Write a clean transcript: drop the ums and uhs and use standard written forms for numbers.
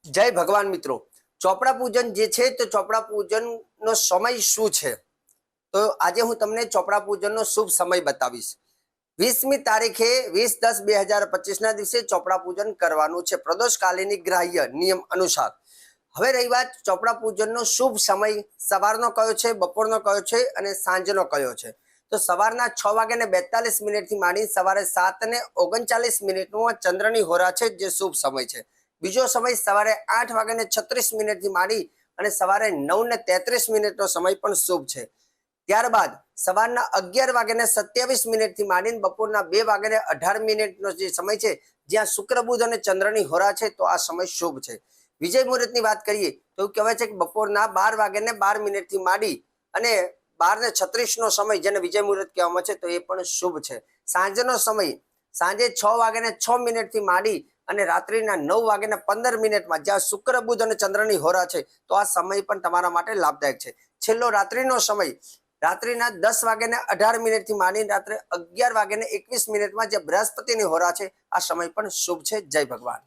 જય ભગવાન મિત્રો, ચોપડા પૂજન જે છે તો ચોપડા પૂજનનો સમય શું છે? તો આજે હું તમને ચોપડા પૂજનનો શુભ સમય બતાવીશ. 20મી તારીખે 20/10/2025 ના દિવસે ચોપડા પૂજન કરવાનું છે પ્રદોષકાલીન ગ્રાહ્ય નિયમ અનુસાર. હવે રહી વાત ચોપડા પૂજનનો શુભ સમય સવારનો કયો છે, બપોરનો કયો છે અને સાંજનો કયો છે. તો સવારના 6:42 થી માંડી સવારે 7:39 ચંદ્રની હોરા છે જે શુભ સમય છે. બીજો સમય સવારે 8:36 થી માંડી અને સવારે 9:33 સમય પણ શુભ છે. ત્યારબાદ સવારના 11:27 થી માંડીને બપોરના 2:18 જે સમય છે જ્યાં શુક્ર બુધ અને ચંદ્રની હોરા છે તો આ સમય શુભ છે. વિજય મુહૂર્તની વાત કરીએ તો એવું કહેવાય છે કે બપોરના 12:12 થી માંડી અને 12:36 સમય જેને વિજય મુહૂર્ત કહેવામાં છે તો એ પણ શુભ છે. સાંજનો સમય સાંજે 6:06 થી માંડી અને રાત્રિના 9:15 જ્યાં શુક્ર બુધ અને ચંદ્રની હોરા છે તો આ સમય પણ તમારા માટે લાભદાયક છે. છેલ્લો રાત્રિનો સમય રાત્રિના 10:18 થી માંડીને રાત્રે 11:21 જે બૃહસ્પતિની હોરા છે આ સમય પણ શુભ છે. જય ભગવાન.